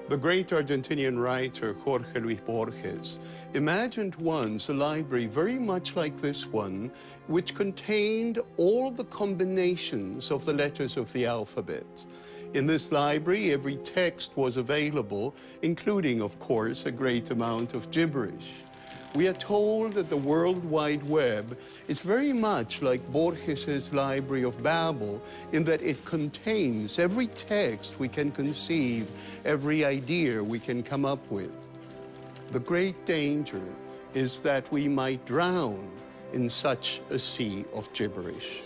The great Argentinian writer Jorge Luis Borges imagined once a library very much like this one, which contained all the combinations of the letters of the alphabet. In this library, every text was available, including, of course, a great amount of gibberish. We are told that the World Wide Web is very much like Borges's Library of Babel in that it contains every text we can conceive, every idea we can come up with. The great danger is that we might drown in such a sea of gibberish.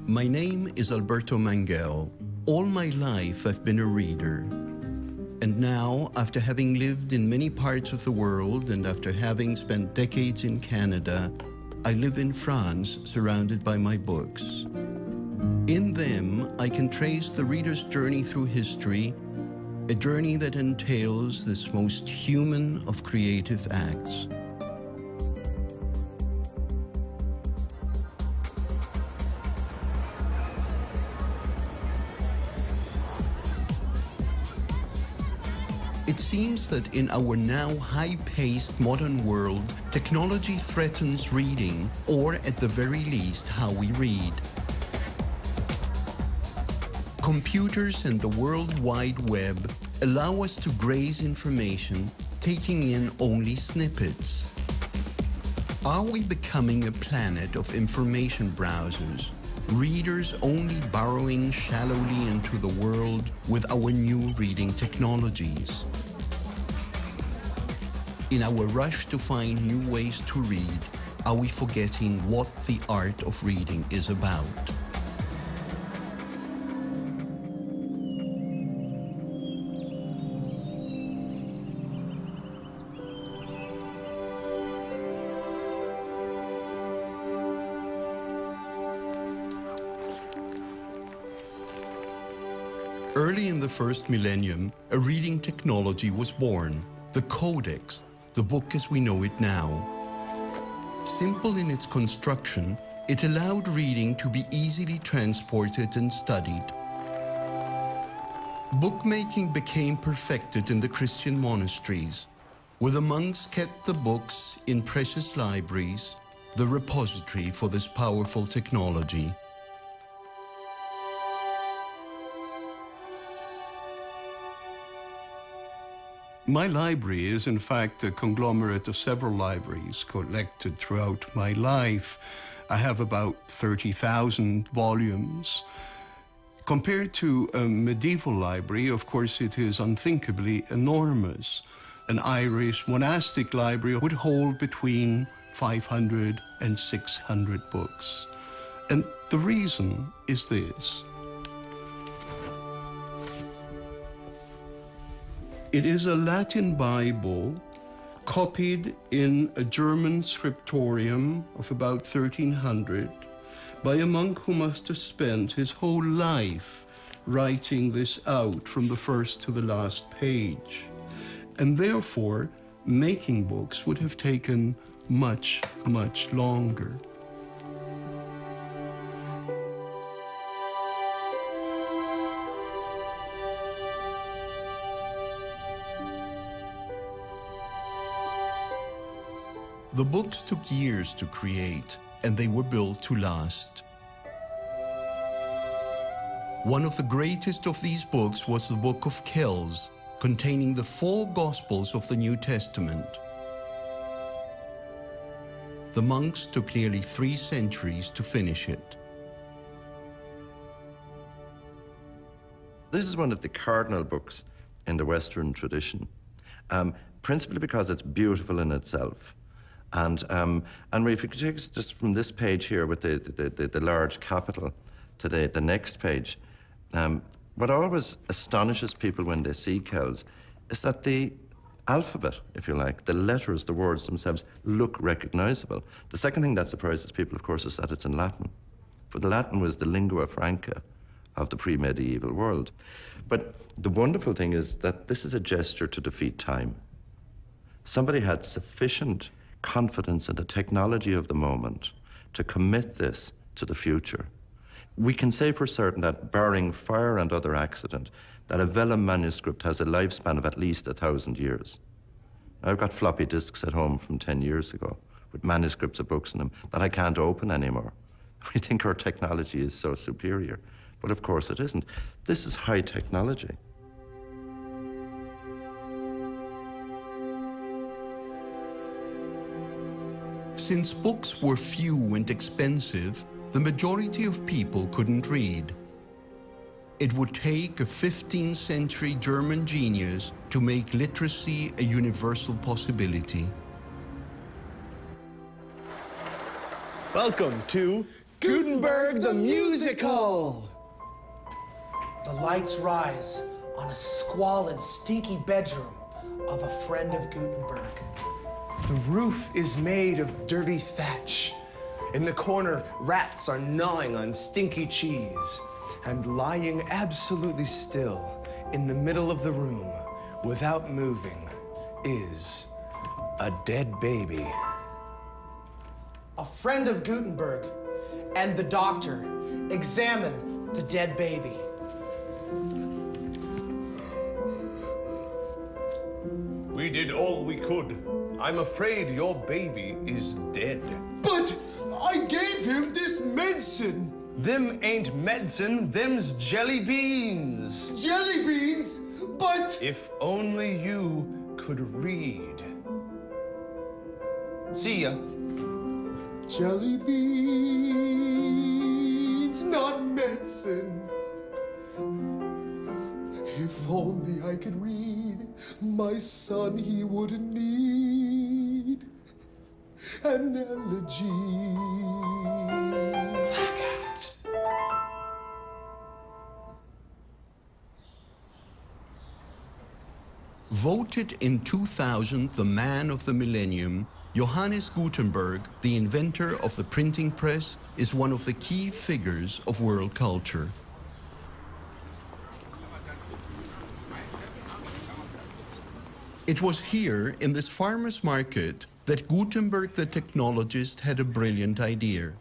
My name is Alberto Manguel. All my life I've been a reader. And now, after having lived in many parts of the world and after having spent decades in Canada, I live in France surrounded by my books. In them, I can trace the reader's journey through history, a journey that entails this most human of creative acts. It seems that in our now high-paced modern world, technology threatens reading, or at the very least, how we read. Computers and the World Wide Web allow us to graze information, taking in only snippets. Are we becoming a planet of information browsers, readers only burrowing shallowly into the world with our new reading technologies? In our rush to find new ways to read, are we forgetting what the art of reading is about? Early in the first millennium, a reading technology was born, the Codex, the book as we know it now. Simple in its construction, it allowed reading to be easily transported and studied. Bookmaking became perfected in the Christian monasteries, where the monks kept the books in precious libraries, the repository for this powerful technology. My library is, in fact, a conglomerate of several libraries collected throughout my life. I have about 30,000 volumes. Compared to a medieval library, of course, it is unthinkably enormous. An Irish monastic library would hold between 500 and 600 books. And the reason is this. It is a Latin Bible copied in a German scriptorium of about 1300 by a monk who must have spent his whole life writing this out from the first to the last page. And therefore, making books would have taken much, much longer. The books took years to create, and they were built to last. One of the greatest of these books was the Book of Kells, containing the 4 Gospels of the New Testament. The monks took nearly 3 centuries to finish it. This is one of the cardinal books in the Western tradition. principally because it's beautiful in itself. And if you could take us just from this page here with the large capital to the next page, what always astonishes people when they see Kells is that the alphabet, if you like, the letters, the words themselves, look recognizable. The second thing that surprises people, of course, is that it's in Latin. For the Latin was the lingua franca of the pre-medieval world. But the wonderful thing is that this is a gesture to defeat time. Somebody had sufficient confidence in the technology of the moment to commit this to the future. We can say for certain that, barring fire and other accident, that a vellum manuscript has a lifespan of at least 1,000 years. I've got floppy disks at home from 10 years ago with manuscripts of books in them that I can't open anymore. We think our technology is so superior, but of course it isn't. This is high technology. Since books were few and expensive, the majority of people couldn't read. It would take a 15th century German genius to make literacy a universal possibility. Welcome to Gutenberg the Musical! The lights rise on a squalid, stinky bedroom of a friend of Gutenberg. The roof is made of dirty thatch. In the corner, rats are gnawing on stinky cheese. And lying absolutely still in the middle of the room, without moving, is a dead baby. A friend of Gutenberg and the doctor examine the dead baby. We did all we could. I'm afraid your baby is dead. But I gave him this medicine. Them ain't medicine, them's jelly beans. Jelly beans? But... If only you could read. See ya. Jelly beans, not medicine. If only I could read, my son he wouldn't need an elegy. Blackouts. Voted in 2000 the man of the millennium, Johannes Gutenberg, the inventor of the printing press, is one of the key figures of world culture. It was here, in this farmer's market, that Gutenberg the technologist had a brilliant idea.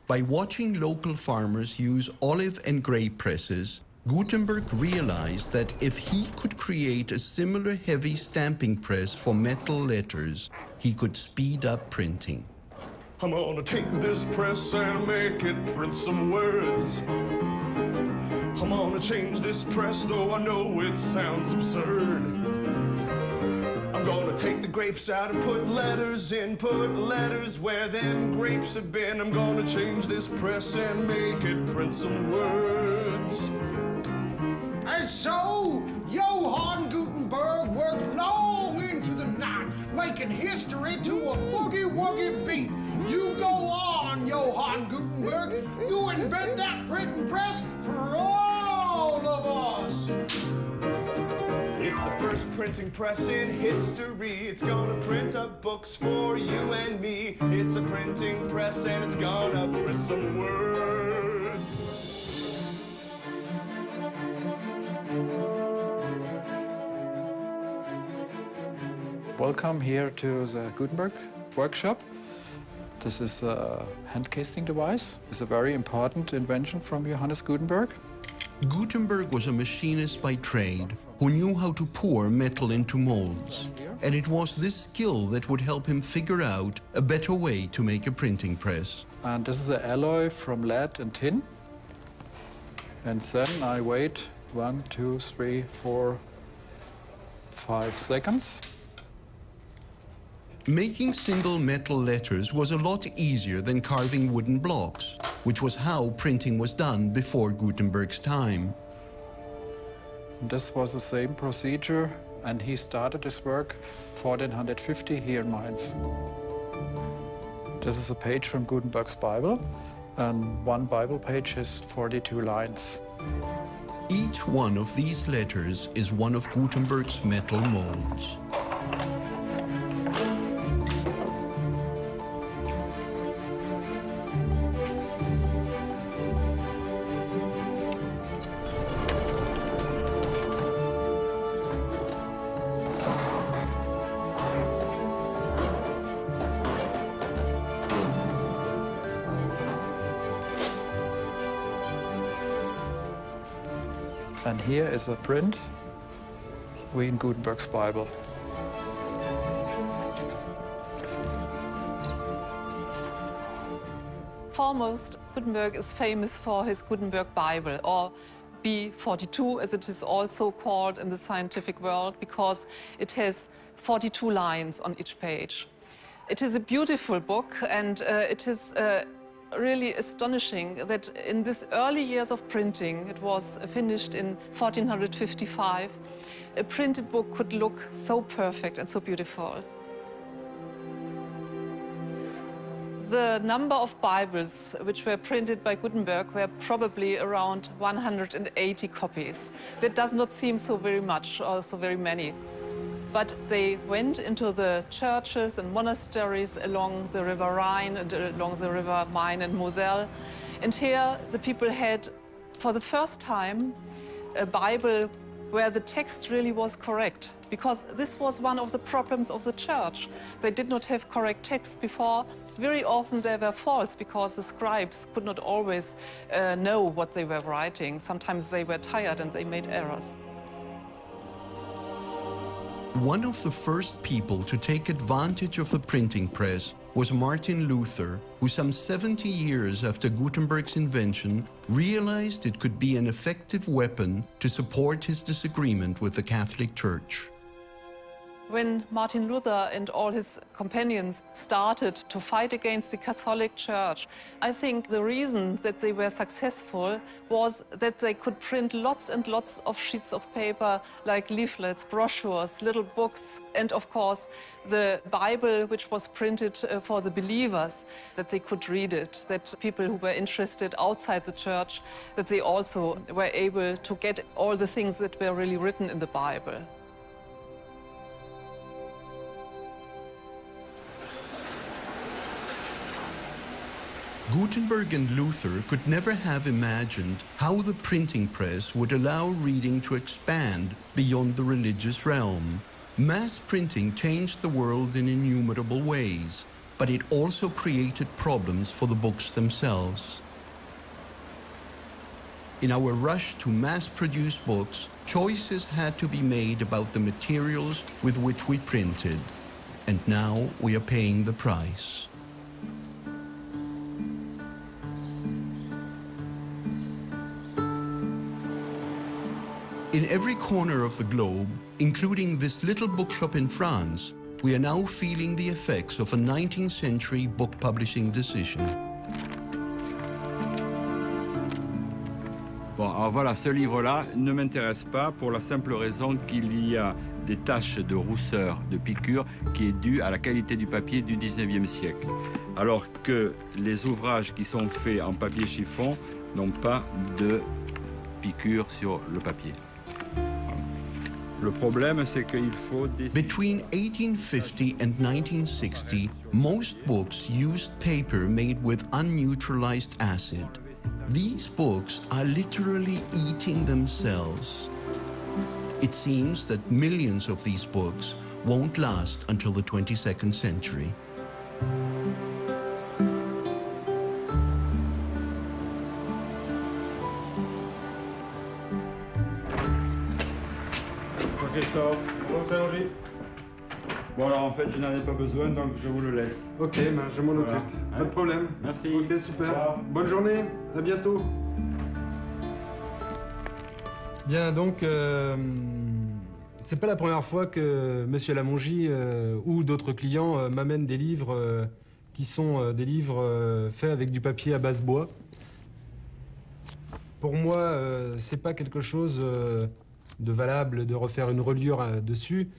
By watching local farmers use olive and grape presses, Gutenberg realized that if he could create a similar heavy stamping press for metal letters, he could speed up printing. I'm gonna take this press and make it print some words. I'm gonna change this press, though I know it sounds absurd. I'm gonna take the grapes out and put letters in, put letters where them grapes have been. I'm gonna change this press and make it print some words. And so, Johann Gutenberg worked long into the night, making history to a boogie-woogie beat. You go on, Johann Gutenberg. You invent that printing press for all of us. It's the first printing press in history. It's gonna print up books for you and me. It's a printing press and it's gonna print some words. Welcome here to the Gutenberg workshop. This is a hand casting device. It's a very important invention from Johannes Gutenberg. Gutenberg was a machinist by trade who knew how to pour metal into molds. And it was this skill that would help him figure out a better way to make a printing press. And this is an alloy from lead and tin. And then I wait 1, 2, 3, 4, 5 seconds. Making single metal letters was a lot easier than carving wooden blocks, which was how printing was done before Gutenberg's time. This was the same procedure and he started his work 1450 here in Mainz. This is a page from Gutenberg's Bible, and one Bible page has 42 lines. Each one of these letters is one of Gutenberg's metal molds. And here is a print in Gutenberg's Bible. Foremost, Gutenberg is famous for his Gutenberg Bible, or B42 as it is also called in the scientific world, because it has 42 lines on each page. It is a beautiful book, and it is really astonishing that in these early years of printing, it was finished in 1455, a printed book could look so perfect and so beautiful. The number of Bibles which were printed by Gutenberg were probably around 180 copies. That does not seem so very much or so very many. But they went into the churches and monasteries along the River Rhine and along the River Main and Moselle. And here the people had, for the first time, a Bible where the text really was correct, because this was one of the problems of the church. They did not have correct text before. Very often there were faults because the scribes could not always know what they were writing. Sometimes they were tired and they made errors. One of the first people to take advantage of the printing press was Martin Luther, who some 70 years after Gutenberg's invention realized it could be an effective weapon to support his disagreement with the Catholic Church. When Martin Luther and all his companions started to fight against the Catholic Church, I think the reason that they were successful was that they could print lots and lots of sheets of paper, like leaflets, brochures, little books, and of course the Bible, which was printed for the believers, that they could read it, that people who were interested outside the church, that they also were able to get all the things that were really written in the Bible. Gutenberg and Luther could never have imagined how the printing press would allow reading to expand beyond the religious realm. Mass printing changed the world in innumerable ways, but it also created problems for the books themselves. In our rush to mass-produce books, choices had to be made about the materials with which we printed, and now we are paying the price. In every corner of the globe, including this little bookshop in France, we are now feeling the effects of a 19th century book publishing decision. Bon, alors voilà, ce livre-là ne m'intéresse pas pour la simple raison qu'il y a des taches de rousseur, de piqûre, qui est due à la qualité du papier du 19e siècle. Alors que les ouvrages qui sont faits en papier chiffon n'ont pas de piqûre sur le papier. Le problème, c'est qu'il faut Between 1850 and 1960, most books used paper made with unneutralized acid. These books are literally eating themselves. It seems that millions of these books won't last until the 22nd century. Christophe. Bon, c'est allongé. Bon, alors en fait, je n'en ai pas besoin, donc je vous le laisse. Ok, ben, je m'en occupe. Voilà. Pas de problème. Merci. Ok, super. Bonne journée. À bientôt. Bien, donc, c'est pas la première fois que Monsieur Lamongie ou d'autres clients m'amènent des livres qui sont des livres faits avec du papier à base bois. Pour moi, c'est pas quelque chose valable de refaire une reliure dessus,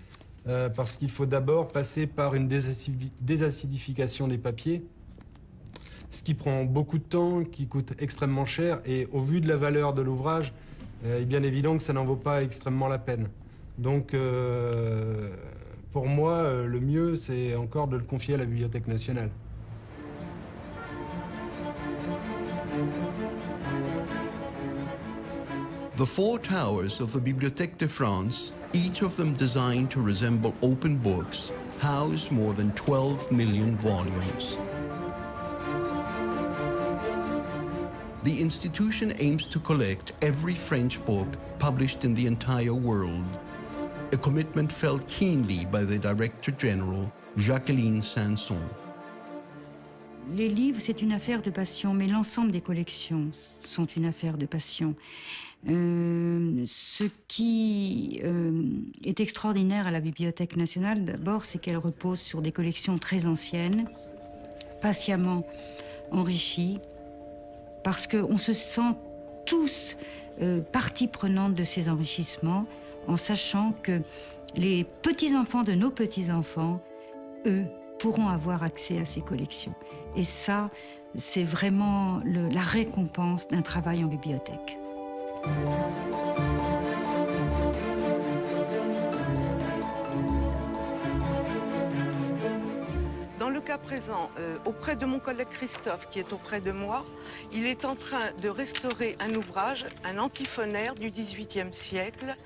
parce qu'il faut d'abord passer par une désacidification des papiers, ce qui prend beaucoup de temps, qui coûte extrêmement cher, et au vu de la valeur de l'ouvrage, il est bien évident que ça n'en vaut pas extrêmement la peine. Donc, pour moi, le mieux, c'est encore de le confier à la Bibliothèque nationale. The four towers of the Bibliothèque de France, each of them designed to resemble open books, house more than 12 million volumes. The institution aims to collect every French book published in the entire world, a commitment felt keenly by the Director General, Jacqueline Sanson. Les livres, c'est une affaire de passion, mais l'ensemble des collections sont une affaire de passion. Ce qui est extraordinaire à la Bibliothèque nationale, d'abord, c'est qu'elle repose sur des collections très anciennes, patiemment enrichies, parce qu'on se sent tous partie prenante de ces enrichissements, en sachant que les petits-enfants de nos petits-enfants, eux, pourront avoir accès à ces collections. Et ça, c'est vraiment la récompense d'un travail en bibliothèque. Dans le cas présent, auprès de mon collègue Christophe, qui est auprès de moi, il est en train de restaurer un ouvrage, un antiphonaire du XVIIIe siècle,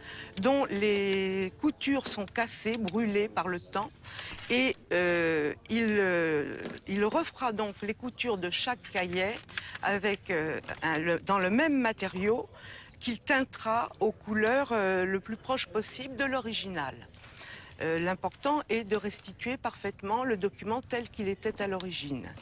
dont les coutures sont cassées, brûlées par le temps. Et il refera donc les coutures de chaque cahier avec, dans le même matériau qu'il teintera aux couleurs le plus proche possible de l'original. L'important est de restituer parfaitement le document tel qu'il était à l'origine.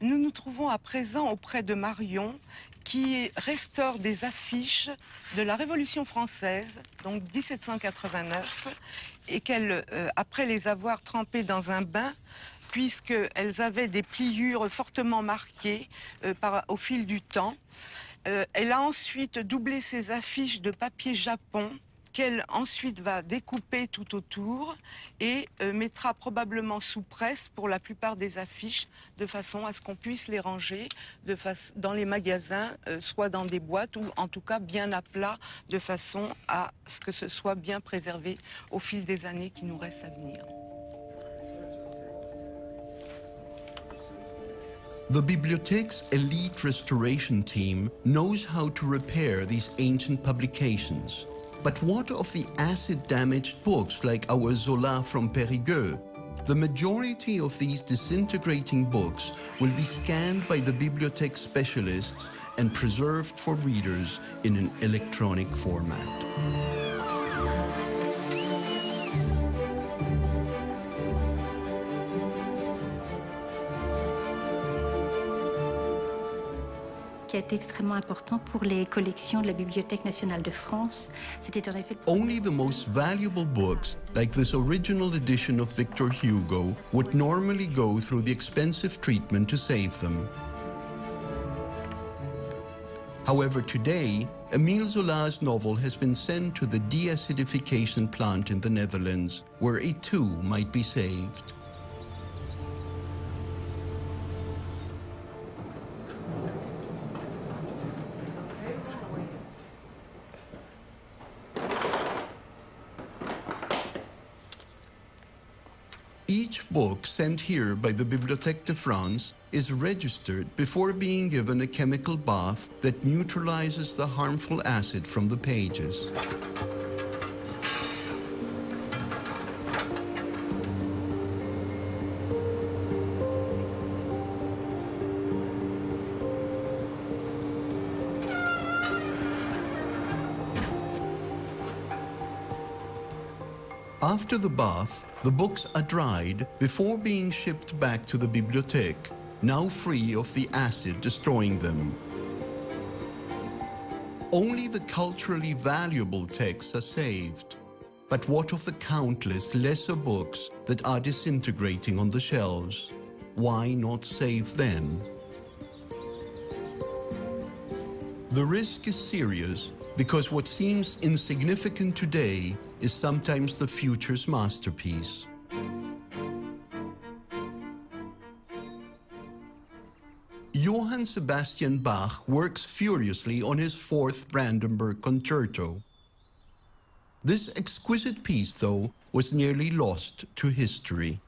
Nous nous trouvons à présent auprès de Marion, qui restaure des affiches de la Révolution française, donc 1789, et qu'elle, après les avoir trempées dans un bain, puisqu'elles avaient des pliures fortement marquées au fil du temps, elle a ensuite doublé ces affiches de papier japon, qu'elle ensuite va découper tout autour et mettra probablement sous presse pour la plupart des affiches, de façon à ce qu'on puisse les ranger dans les magasins, soit dans des boîtes ou en tout cas bien à plat, de façon à ce que ce soit bien préservé au fil des années qui nous restent à venir. The Bibliothèque's elite restoration team knows how to repair these ancient publications. But what of the acid-damaged books like our Zola from Périgueux? The majority of these disintegrating books will be scanned by the Bibliothèque specialists and preserved for readers in an electronic format. Qui a été extrêmement important pour les collections de la Bibliothèque nationale de France. C'était en effet... Only the most valuable books, like this original edition of Victor Hugo, would normally go through the expensive treatment to save them. However, today, Émile Zola's novel has been sent to the deacidification plant in the Netherlands, where it too might be saved. Each book sent here by the Bibliothèque de France is registered before being given a chemical bath that neutralizes the harmful acid from the pages. After the bath, the books are dried before being shipped back to the Bibliothèque, now free of the acid destroying them. Only the culturally valuable texts are saved. But what of the countless lesser books that are disintegrating on the shelves? Why not save them? The risk is serious because what seems insignificant today is sometimes the future's masterpiece. Johann Sebastian Bach works furiously on his fourth Brandenburg Concerto. This exquisite piece, though, was nearly lost to history.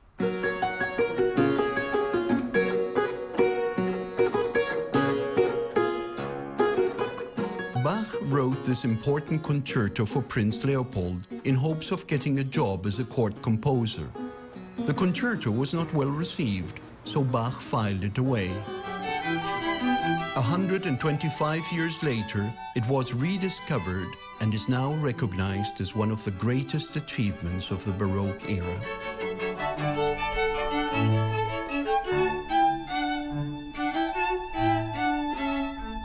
Bach wrote this important concerto for Prince Leopold in hopes of getting a job as a court composer. The concerto was not well received, so Bach filed it away. 125 years later, it was rediscovered and is now recognized as one of the greatest achievements of the Baroque era.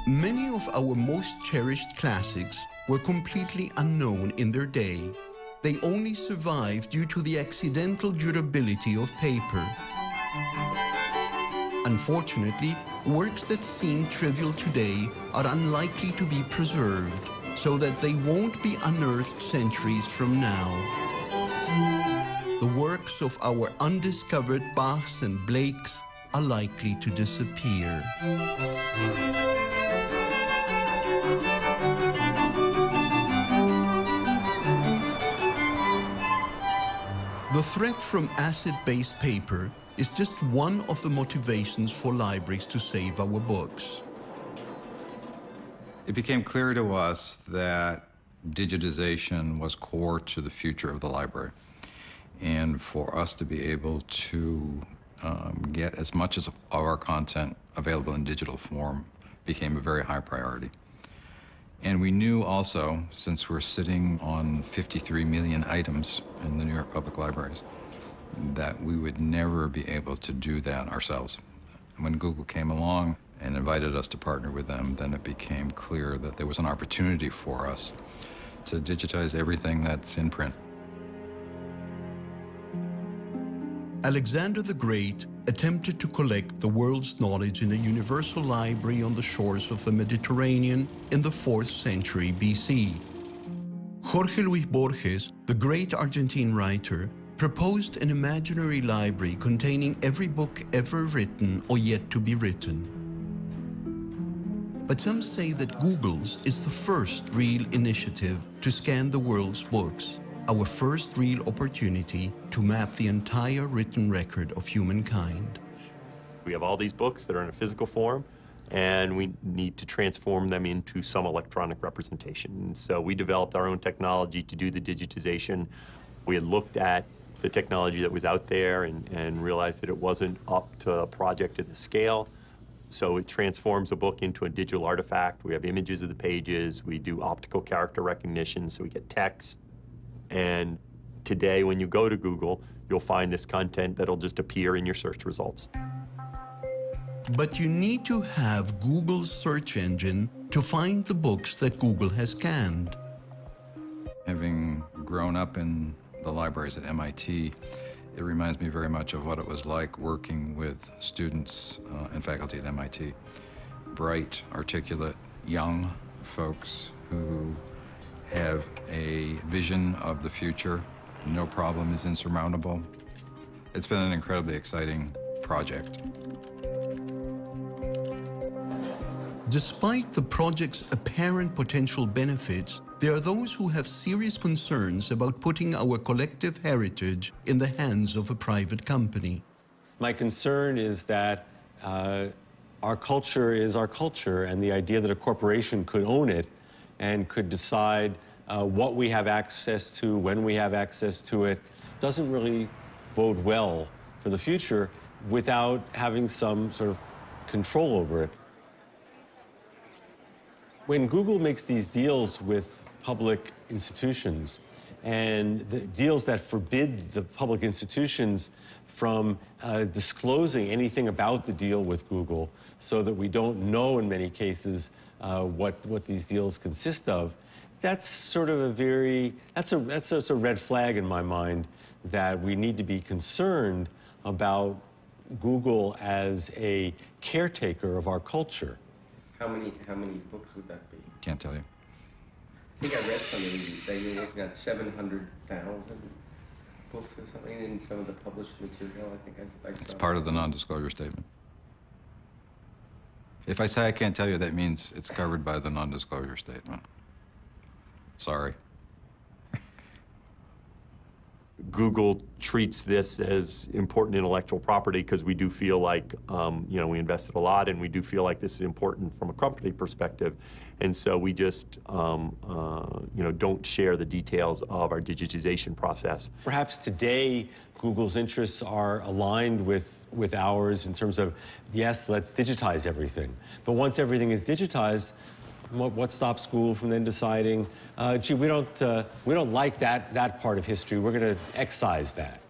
Many of our most cherished classics were completely unknown in their day. They only survived due to the accidental durability of paper. Unfortunately, works that seem trivial today are unlikely to be preserved, so that they won't be unearthed centuries from now. The works of our undiscovered Bachs and Blakes are likely to disappear. The threat from acid-based paper is just one of the motivations for libraries to save our books. It became clear to us that digitization was core to the future of the library. And for us to be able to get as much of our content available in digital form became a very high priority. And we knew also, since we're sitting on 53 million items in the New York Public Libraries, that we would never be able to do that ourselves. When Google came along and invited us to partner with them, then it became clear that there was an opportunity for us to digitize everything that's in print. Alexander the Great attempted to collect the world's knowledge in a universal library on the shores of the Mediterranean in the 4th century BC. Jorge Luis Borges, the great Argentine writer, proposed an imaginary library containing every book ever written or yet to be written. But some say that Google's is the first real initiative to scan the world's books, our first real opportunity to map the entire written record of humankind. We have all these books that are in a physical form, and we need to transform them into some electronic representation. And so we developed our own technology to do the digitization. We had looked at the technology that was out there and realized that it wasn't up to a project at the scale. So it transforms a book into a digital artifact. We have images of the pages. We do optical character recognition, so we get text. And today, when you go to Google, you'll find this content that'll just appear in your search results. But you need to have Google's search engine to find the books that Google has scanned. Having grown up in the libraries at MIT, it reminds me very much of what it was like working with students and faculty at MIT. Bright, articulate, young folks who have a vision of the future. No problem is insurmountable. It's been an incredibly exciting project. Despite the project's apparent potential benefits, there are those who have serious concerns about putting our collective heritage in the hands of a private company. My concern is that our culture is our culture, and the idea that a corporation could own it and could decide what we have access to, when we have access to it, doesn't really bode well for the future without having some sort of control over it. When Google makes these deals with public institutions, and the deals that forbid the public institutions from disclosing anything about the deal with Google, so that we don't know in many cases what these deals consist of, that's sort of a very, that's a red flag in my mind that we need to be concerned about Google as a caretaker of our culture. How many books would that be? Can't tell you. I think I read something that you're working on 700,000 books or something in some of the published material. I think I saw. It's part of the non-disclosure statement. If I say I can't tell you, that means it's covered by the non-disclosure statement. Sorry. Google treats this as important intellectual property because we do feel like, you know, we invested a lot and we do feel like this is important from a company perspective. And so we just, you know, don't share the details of our digitization process. Perhaps today, Google's interests are aligned with ours in terms of, yes, let's digitize everything. But once everything is digitized, what stops Google from then deciding, gee, we don't like that part of history. We're going to excise that.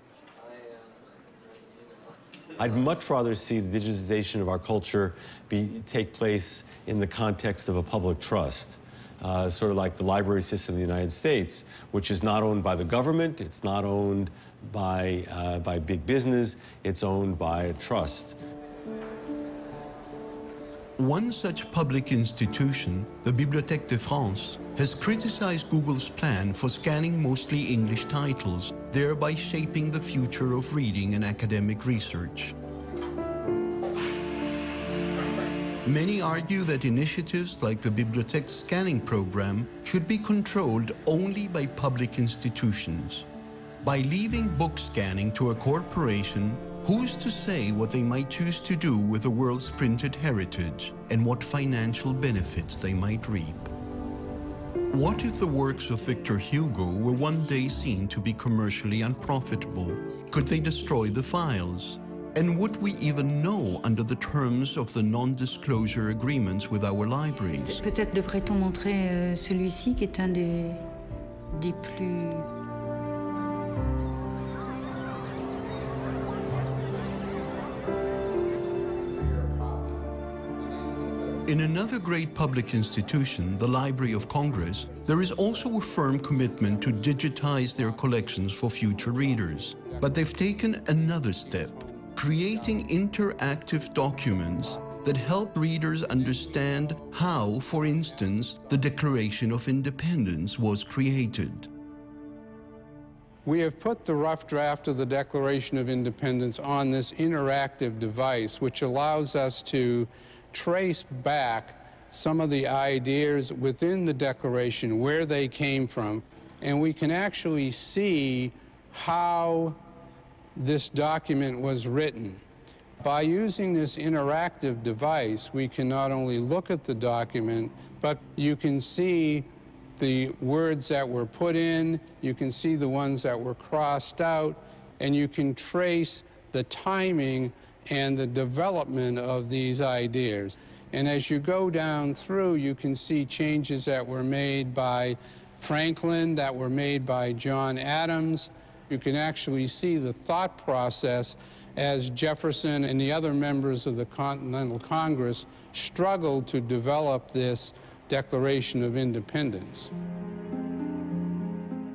I'd much rather see the digitization of our culture take place in the context of a public trust, sort of like the library system in the United States, which is not owned by the government, it's not owned by big business, it's owned by a trust. One such public institution, the Bibliothèque de France, has criticized Google's plan for scanning mostly English titles, thereby shaping the future of reading and academic research. Many argue that initiatives like the Bibliothèque scanning program should be controlled only by public institutions. By leaving book scanning to a corporation, who's to say what they might choose to do with the world's printed heritage and what financial benefits they might reap? What if the works of Victor Hugo were one day seen to be commercially unprofitable? Could they destroy the files? And would we even know under the terms of the non-disclosure agreements with our libraries? Peut-être devrait-on montrer celui-ci qui est un des plus... In another great public institution, the Library of Congress, there is also a firm commitment to digitize their collections for future readers. But they've taken another step, creating interactive documents that help readers understand how, for instance, the Declaration of Independence was created. We have put the rough draft of the Declaration of Independence on this interactive device, which allows us to trace back some of the ideas within the Declaration, where they came from, and we can actually see how this document was written. By using this interactive device, we can not only look at the document, but you can see the words that were put in, you can see the ones that were crossed out, and you can trace the timing and the development of these ideas. And as you go down through, you can see changes that were made by Franklin, that were made by John Adams. You can actually see the thought process as Jefferson and the other members of the Continental Congress struggled to develop this Declaration of Independence.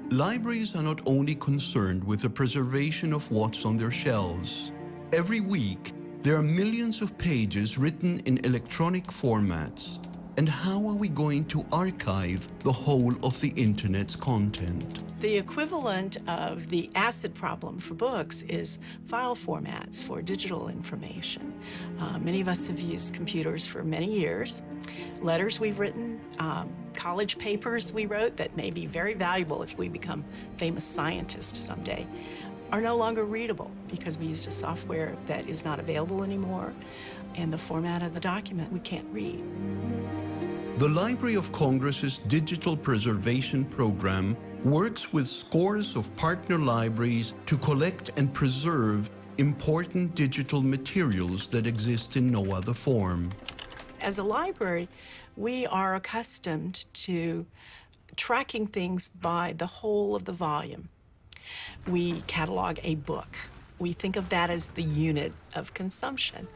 Libraries are not only concerned with the preservation of what's on their shelves. Every week, there are millions of pages written in electronic formats. And how are we going to archive the whole of the Internet's content? The equivalent of the acid problem for books is file formats for digital information. Many of us have used computers for many years. Letters we've written, college papers we wrote that may be very valuable if we become famous scientists someday, are no longer readable because we used a software that is not available anymore, and the format of the document we can't read. The Library of Congress's digital preservation program works with scores of partner libraries to collect and preserve important digital materials that exist in no other form. As a library, we are accustomed to tracking things by the whole of the volume. We catalog a book. We think of that as the unit of consumption.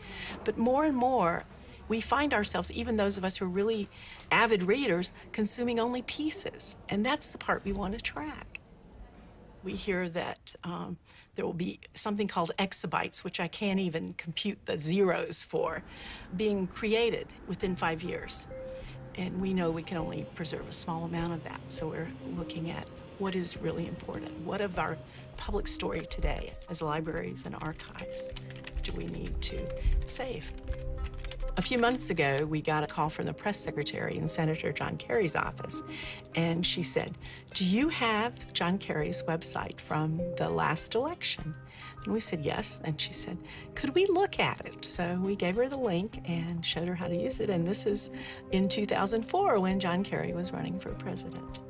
But more and more, we find ourselves, even those of us who are really avid readers, consuming only pieces. And that's the part we want to track. We hear that there will be something called exabytes, which I can't even compute the zeros for, being created within 5 years. And we know we can only preserve a small amount of that. So we're looking at what is really important. What of our public story today as libraries and archives do we need to save? A few months ago, we got a call from the press secretary in Senator John Kerry's office, and she said, "Do you have John Kerry's website from the last election?" And we said, "Yes." And she said, "Could we look at it?" So we gave her the link and showed her how to use it. And this is in 2004 when John Kerry was running for president.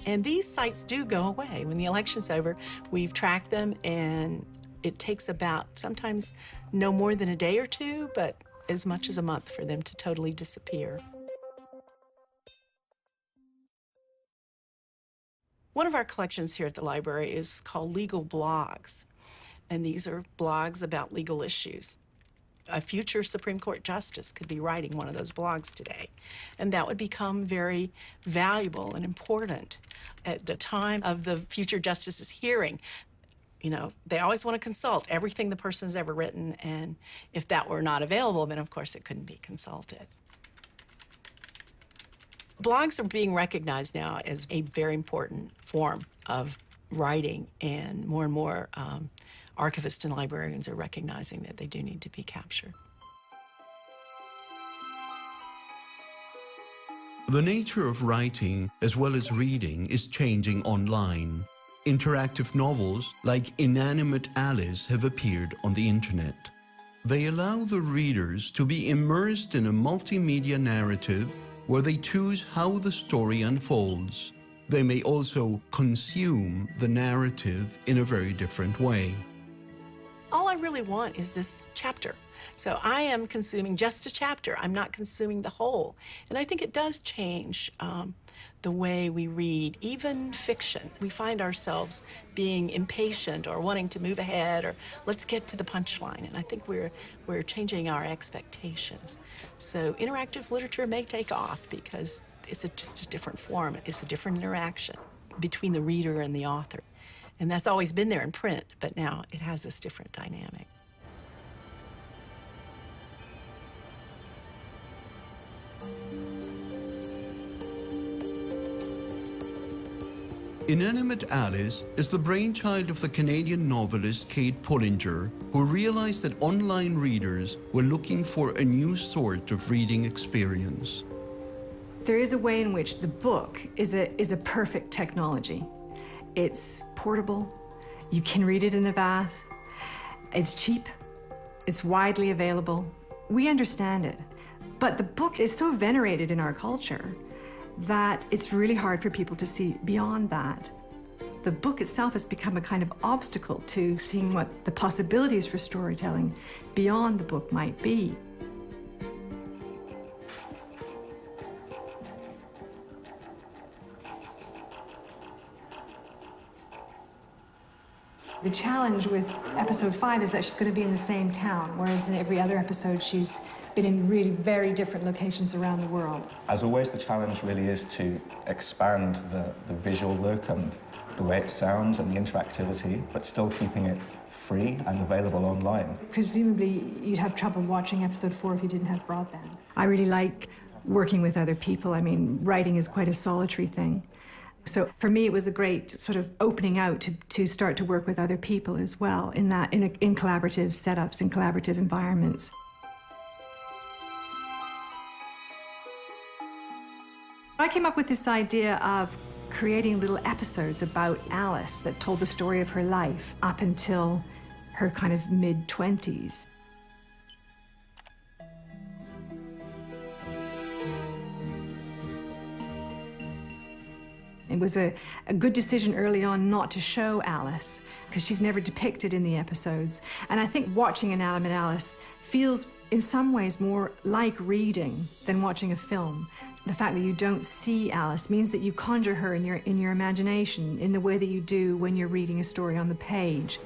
And these sites do go away. When the election's over, we've tracked them, and it takes about sometimes no more than a day or two, but as much as a month for them to totally disappear. One of our collections here at the library is called Legal Blogs, and these are blogs about legal issues. A future Supreme Court justice could be writing one of those blogs today, and that would become very valuable and important at the time of the future justice's hearing. You know, they always want to consult everything the person's ever written, and if that were not available, then of course it couldn't be consulted. Blogs are being recognized now as a very important form of writing, and more archivists and librarians are recognizing that they do need to be captured. The nature of writing, as well as reading, is changing online. Interactive novels like Inanimate Alice have appeared on the internet. They allow the readers to be immersed in a multimedia narrative where they choose how the story unfolds. They may also consume the narrative in a very different way. All I really want is this chapter. So I am consuming just a chapter. I'm not consuming the whole. And I think it does change the way we read, even fiction. We find ourselves being impatient or wanting to move ahead, or let's get to the punchline. And I think we're changing our expectations. So interactive literature may take off because it's just a different form. It's a different interaction between the reader and the author. And that's always been there in print, but now it has this different dynamic. Inanimate Alice is the brainchild of the Canadian novelist Kate Pullinger, who realized that online readers were looking for a new sort of reading experience. There is a way in which the book is a perfect technology. It's portable, you can read it in the bath, it's cheap, it's widely available. We understand it, but the book is so venerated in our culture that it's really hard for people to see beyond that. The book itself has become a kind of obstacle to seeing what the possibilities for storytelling beyond the book might be. The challenge with episode 5 is that she's going to be in the same town, whereas in every other episode she's been in really very different locations around the world. As always, the challenge really is to expand the visual look and the way it sounds and the interactivity, but still keeping it free and available online. Presumably you'd have trouble watching episode 4 if you didn't have broadband. I really like working with other people. I mean, writing is quite a solitary thing. So for me, it was a great sort of opening out to start to work with other people as well in collaborative setups and collaborative environments. I came up with this idea of creating little episodes about Alice that told the story of her life up until her kind of mid-20s. It was a good decision early on not to show Alice, because she's never depicted in the episodes. And I think watching Inanimate Alice feels in some ways more like reading than watching a film. The fact that you don't see Alice means that you conjure her in your imagination in the way that you do when you're reading a story on the page.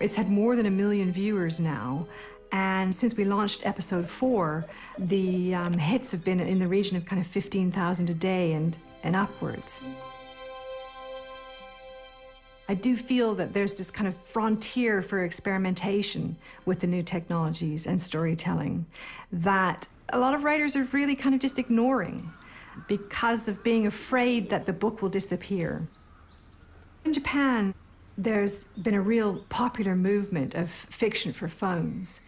It's had more than 1 million viewers now. And since we launched episode 4, the hits have been in the region of kind of 15,000 a day and upwards. I do feel that there's this kind of frontier for experimentation with the new technologies and storytelling that a lot of writers are really kind of just ignoring because of being afraid that the book will disappear. In Japan, there's been a real popular movement of fiction for phones.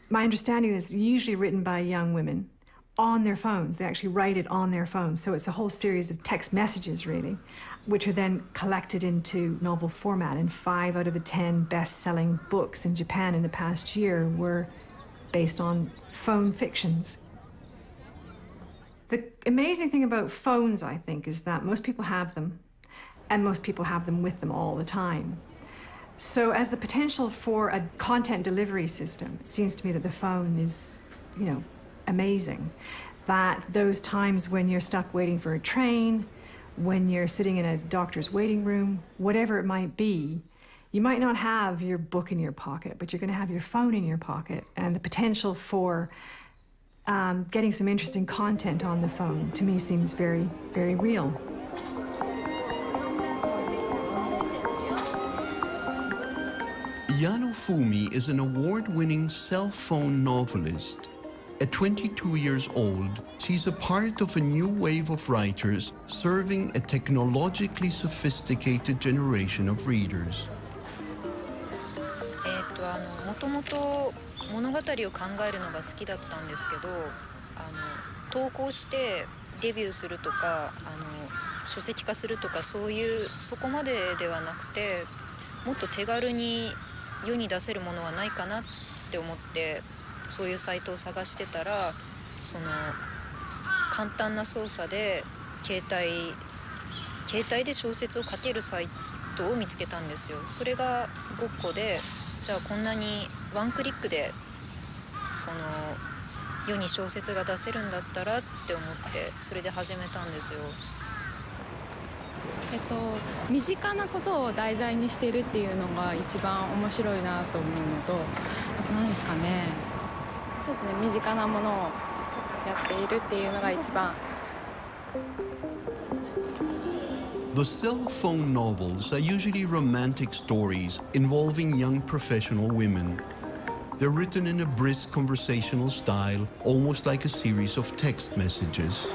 My understanding is usually written by young women on their phones. They actually write it on their phones. So it's a whole series of text messages, really, which are then collected into novel format. And 5 out of the 10 best-selling books in Japan in the past year were based on phone fictions. The amazing thing about phones, I think, is that most people have them, and most people have them with them all the time. So as the potential for a content delivery system, it seems to me that the phone is, you know, amazing. That those times when you're stuck waiting for a train, when you're sitting in a doctor's waiting room, whatever it might be, you might not have your book in your pocket, but you're going to have your phone in your pocket. And the potential for getting some interesting content on the phone, to me, seems very, very real. Yano Fumi is an award-winning cell phone novelist. At 22 years old, she's a part of a new wave of writers serving a technologically sophisticated generation of readers. もともと物語を考えるのが好きだったんですけど、投稿してデビューするとか、書籍化するとかそういうそこまでではなくて、もっと手軽に世に出せるものはないかなって思って。そういうサイトを探してたら、その簡単な操作で携帯で小説を書けるサイトを見つけたんですよ。それがごっこで、じゃあこんなにワンクリックでその世に小説が出せるんだったらって思ってそれで始めたんですよ。身近なことを題材にしているっていうのが一番面白いなと思うのと、あと何ですかね。そうですね、身近なものをやっているっていうのが一番。The cell phone novels are usually romantic stories involving young professional women. They're written in a brisk conversational style, almost like a series of text messages.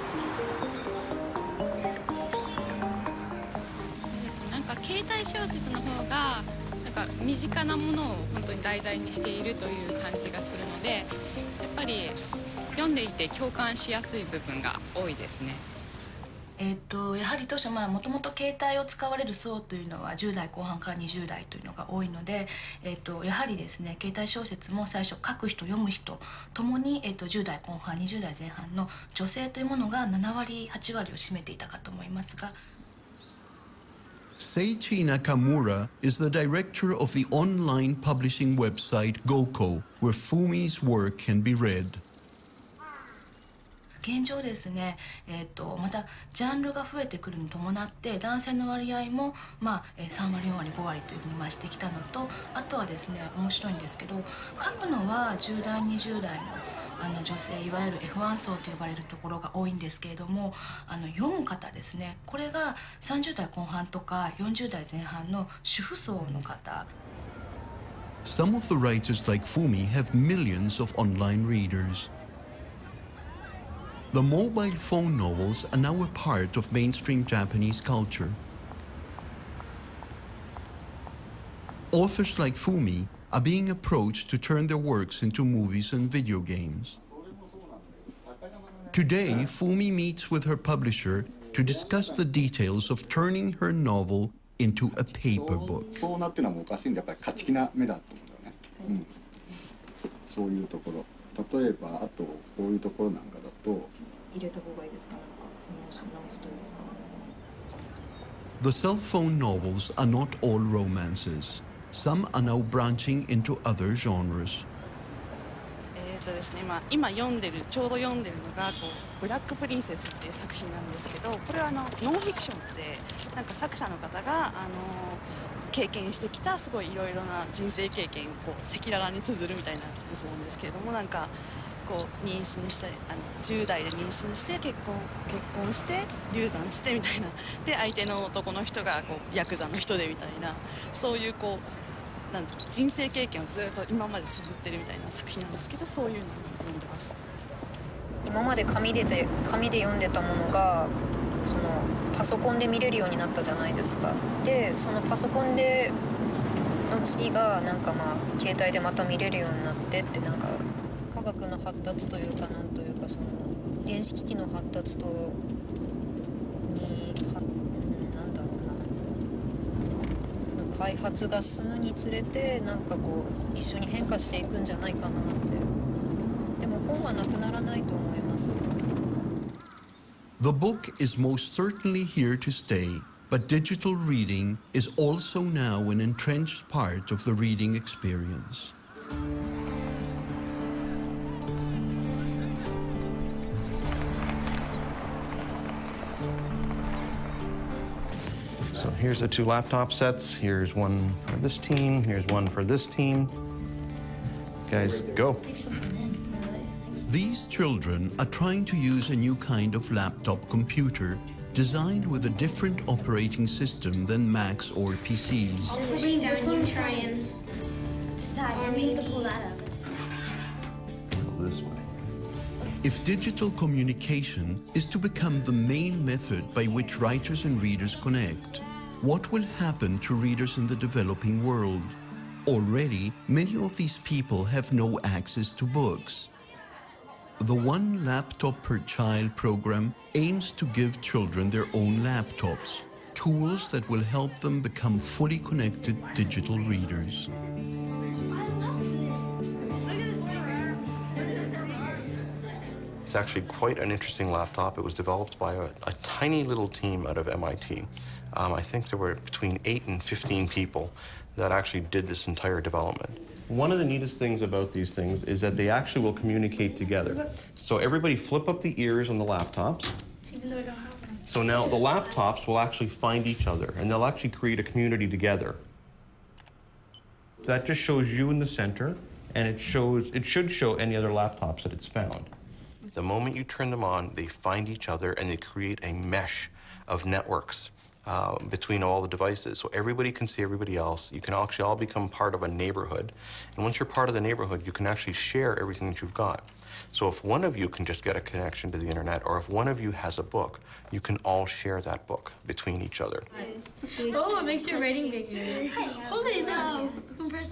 なんか携帯小説の方が身近なものを本当に題材にしているという感じがするので、やっぱり読んでいて共感しやすい部分が多いですね。やはり当初もともと携帯を使われる層というのは10代後半から20代というのが多いので、やはりですね携帯小説も最初書く人読む人ともに、10代後半20代前半の女性というものが7割8割を占めていたかと思いますが。Seiichi Nakamura is the director of the online publishing website Goko, where Fumi's work can be read. 現状ですね、またジャンルが増えてくるに伴って男性の割合も、3割4割5割というふうに増してきたのと、あとはですね面白いんですけど、書くのは10代20代の女性、いわゆる F1 層と呼ばれるところが多いんですけれども、読む方ですね、これが30代後半とか40代前半の主婦層の方。Some of the writers like Fumi have millions of online readers. The mobile phone novels are now a part of mainstream Japanese culture. Authors like Fumi are being approached to turn their works into movies and video games. Today, Fumi meets with her publisher to discuss the details of turning her novel into a paper book. そうなってるのはおかしいんで、やっぱり勝ち気な目だと思うんだよね。そういうところ。例えばあとこういうところなんかだと入れた方がいいですか？直すというか。The cell phone novels are not all romances. Some are now branching into other genres. ですね、今ちょうど読んでるのがブラックプリンセスっていう作品なんですけど、これはノンフィクションで、なんか作者の方が経験してきたすごいいろいろな人生経験を赤裸々に綴るみたいなやつなんですけれども、なんかこう妊娠して10代で妊娠して結婚して流産してみたいなで相手の男の人がこうヤクザの人でみたいな、そういうこうなんて人生経験をずっと今まで綴ってるみたいな作品なんですけど、そういうのを読んでます。今まで紙で読んでたものがそのパソコンで見れるようになったじゃないですか。でそのパソコンでの次がなんかまあ携帯でまた見れるようになってって、なんか科学の発達というかなんというかその電子機器の発達となんだろうな、開発が進むにつれてなんかこう一緒に変化していくんじゃないかなって。でも本はなくならないと思います。The book is most certainly here to stay, but digital reading is also now an entrenched part of the reading experience. So here's the 2 laptop sets. Here's one for this team. Here's one for this team. Guys, go. These children are trying to use a new kind of laptop computer designed with a different operating system than Macs or PCs. Pushing down, you try and stop. We need to pull that up. This way. If digital communication is to become the main method by which writers and readers connect, what will happen to readers in the developing world? Already, many of these people have no access to books. The One Laptop Per Child program aims to give children their own laptops, tools that will help them become fully connected digital readers. It's actually quite an interesting laptop. It was developed by a tiny little team out of MIT. I think there were between 8 and 15 people that actually did this entire development. One of the neatest things about these things is that they actually will communicate together. So everybody flip up the ears on the laptops. So now the laptops will actually find each other, and they'll actually create a community together. That just shows you in the center, and it should show any other laptops that it's found. The moment you turn them on, they find each other, and they create a mesh of networks between all the devices. So everybody can see everybody else. You can actually all become part of a neighborhood. And once you're part of the neighborhood, you can actually share everything that you've got. So if one of you can just get a connection to the internet, or if one of you has a book, you can all share that book between each other. Oh, it makes your writing bigger. Holy no.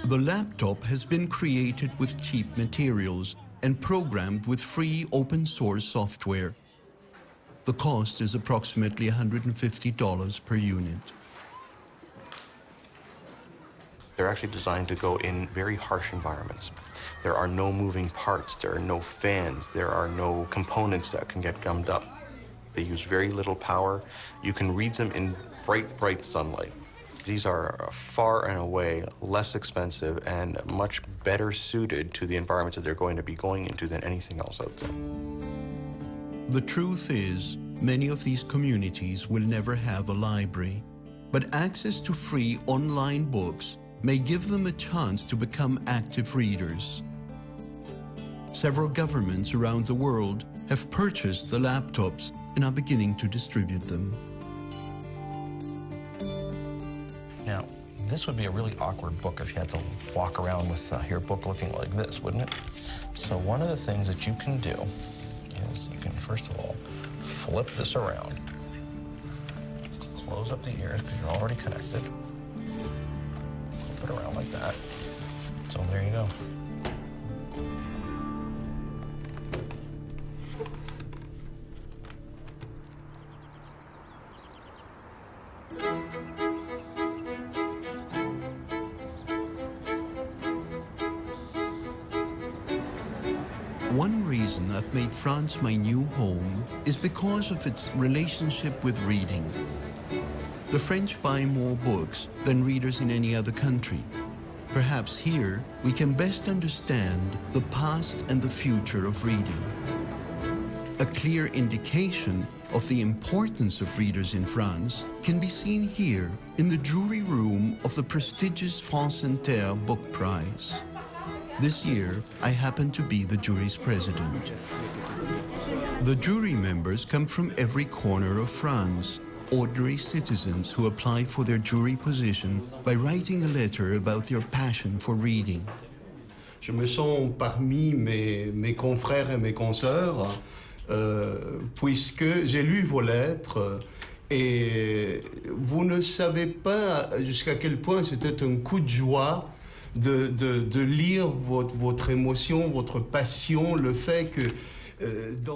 The laptop has been created with cheap materials and programmed with free open source software. The cost is approximately $150 per unit. They're actually designed to go in very harsh environments. There are no moving parts, there are no fans, there are no components that can get gummed up. They use very little power. You can read them in bright, bright sunlight. These are far and away less expensive and much better suited to the environments that they're going to be going into than anything else out there. The truth is, many of these communities will never have a library, but access to free online books may give them a chance to become active readers. Several governments around the world have purchased the laptops and are beginning to distribute them. Now, this would be a really awkward book if you had to walk around with your book looking like this, wouldn't it? So one of the things that you can do is you can, first of all, flip this around. Close up the ears because you're already connected. Flip it around like that. So there you go. One reason I've made France my new home is because of its relationship with reading. The French buy more books than readers in any other country. Perhaps here we can best understand the past and the future of reading. A clear indication of the importance of readers in France can be seen here in the jury room of the prestigious France Inter Book Prize. This year, I happen to be the jury's president. The jury members come from every corner of France, ordinary citizens who apply for their jury position by writing a letter about their passion for reading. Je me sens parmi mes confrères et mes consoeurs, puisque j'ai lu vos lettres et vous ne savez pas jusqu'à quel point c'était un coup de joie de lire votre émotion, votre passion, le fait que...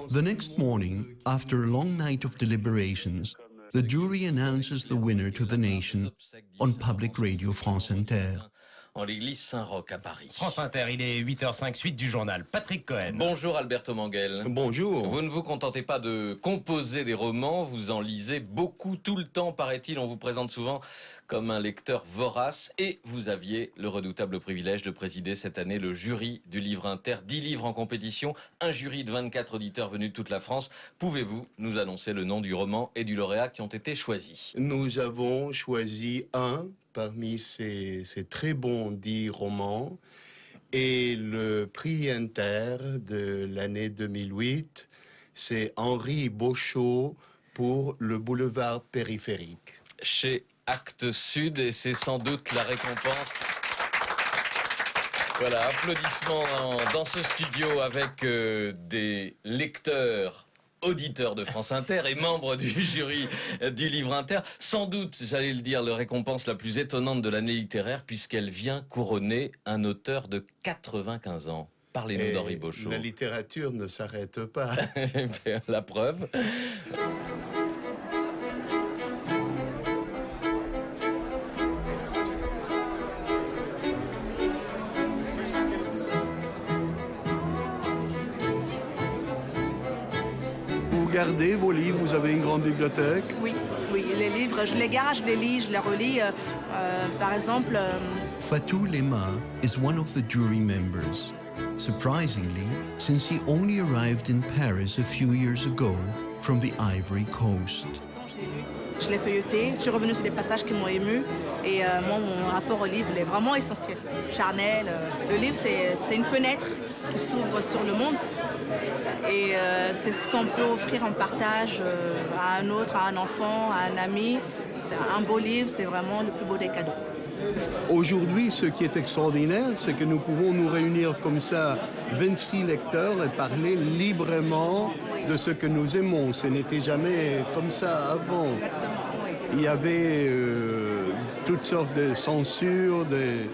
The next morning, after a long night of deliberations, the jury announces the winner to the nation on Public Radio France Inter. En l'église Saint-Roch à Paris. France Inter, il est 8h05, suite du journal. Patrick Cohen. Bonjour Alberto Manguel. Bonjour. Vous ne vous contentez pas de composer des romans, vous en lisez beaucoup tout le temps, paraît-il. On vous présente souvent comme un lecteur vorace et vous aviez le redoutable privilège de présider cette année le jury du Livre Inter. 10 livres en compétition, un jury de 24 auditeurs venus de toute la France. Pouvez-vous nous annoncer le nom du roman et du lauréat qui ont été choisis? Nous avons choisi un parmi ces très bons 10 romans et le prix Inter de l'année 2008, c'est Henri Beauchot pour Le Boulevard Périphérique. Chez Actes Sud, et c'est sans doute la récompense. Voilà, applaudissements dans ce studio avec des lecteurs, auditeurs de France Inter et membres du jury du Livre Inter. Sans doute, j'allais le dire, la récompense la plus étonnante de l'année littéraire puisqu'elle vient couronner un auteur de 95 ans. Parlez-nous d'Henri Beauchot. La littérature ne s'arrête pas. La preuve. Vous gardez vos livres, vous avez une grande bibliothèque? Oui, les livres, je les garde, je les lis, je les relis. Par exemple... Fatou Lema is one of the jury members. Surprisingly, since he only arrived in Paris a few years ago from the Ivory Coast. Je l'ai feuilleté, je suis revenue sur des passages qui m'ont ému et moi, mon rapport au livre il est vraiment essentiel, charnel. Le livre, c'est une fenêtre qui s'ouvre sur le monde et c'est ce qu'on peut offrir en partage à un autre, à un enfant, à un ami. C'est un beau livre, c'est vraiment le plus beau des cadeaux. Aujourd'hui, ce qui est extraordinaire, c'est que nous pouvons nous réunir comme ça, 26 lecteurs, et parler librement de ce que nous aimons. Ce n'était jamais comme ça avant. Il y avait toutes sortes de censures, de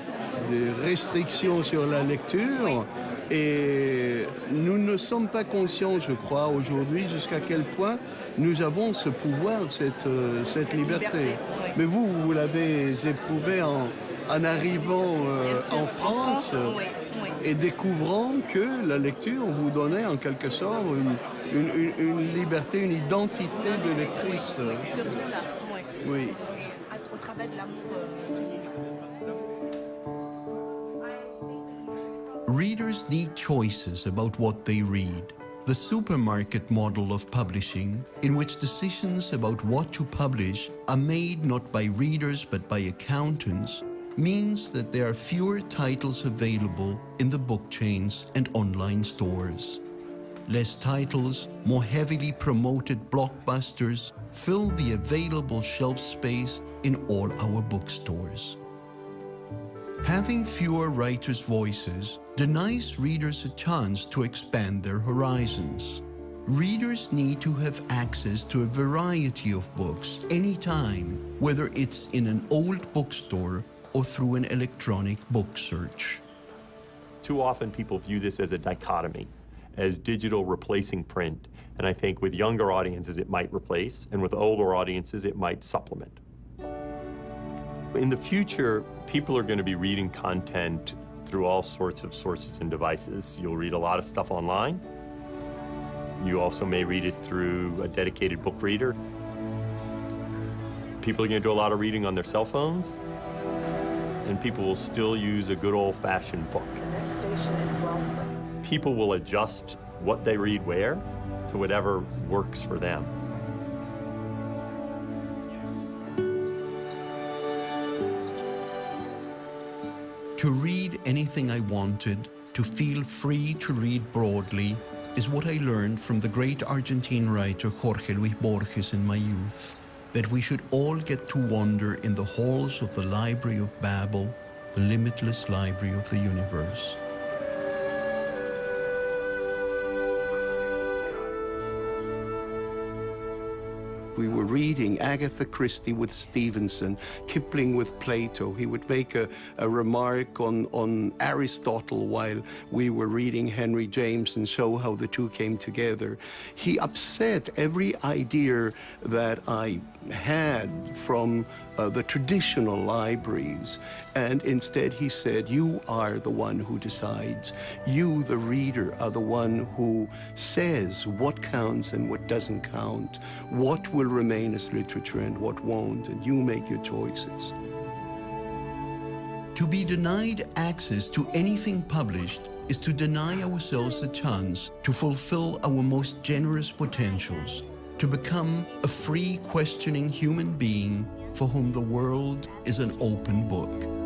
restrictions sur la lecture. Et nous ne sommes pas conscients, je crois, aujourd'hui, jusqu'à quel point nous avons ce pouvoir, cette liberté. Mais vous l'avez éprouvé en arrivant en France et découvrant que la lecture vous donnait en quelque sorte une liberté, une identité de lectrice. Oui, surtout ça, oui. Au travers de l'amour Readers need choices about what they read. The supermarket model of publishing, in which decisions about what to publish are made not by readers but by accountants, means that there are fewer titles available in the book chains and online stores. Less titles, more heavily promoted blockbusters fill the available shelf space in all our bookstores. Having fewer writers' voices denies readers a chance to expand their horizons. Readers need to have access to a variety of books anytime, whether it's in an old bookstore or through an electronic book search. Too often people view this as a dichotomy, as digital replacing print. And I think with younger audiences it might replace, and with older audiences it might supplement. In the future, people are going to be reading content through all sorts of sources and devices. You'll read a lot of stuff online. You also may read it through a dedicated book reader. People are going to do a lot of reading on their cell phones, and people will still use a good old-fashioned book. People will adjust what they read where to whatever works for them. To read anything I wanted, to feel free to read broadly, is what I learned from the great Argentine writer Jorge Luis Borges in my youth, that we should all get to wander in the halls of the Library of Babel, the limitless library of the universe. We were reading Agatha Christie with Stevenson, Kipling with Plato. He would make a remark on Aristotle while we were reading Henry James and show how the two came together. He upset every idea that I had from the traditional libraries, and instead he said, you are the one who decides. You, the reader, are the one who says what counts and what doesn't count, what will remain as literature and what won't, and you make your choices. To be denied access to anything published is to deny ourselves a chance to fulfill our most generous potentials, to become a free, questioning human being for whom the world is an open book.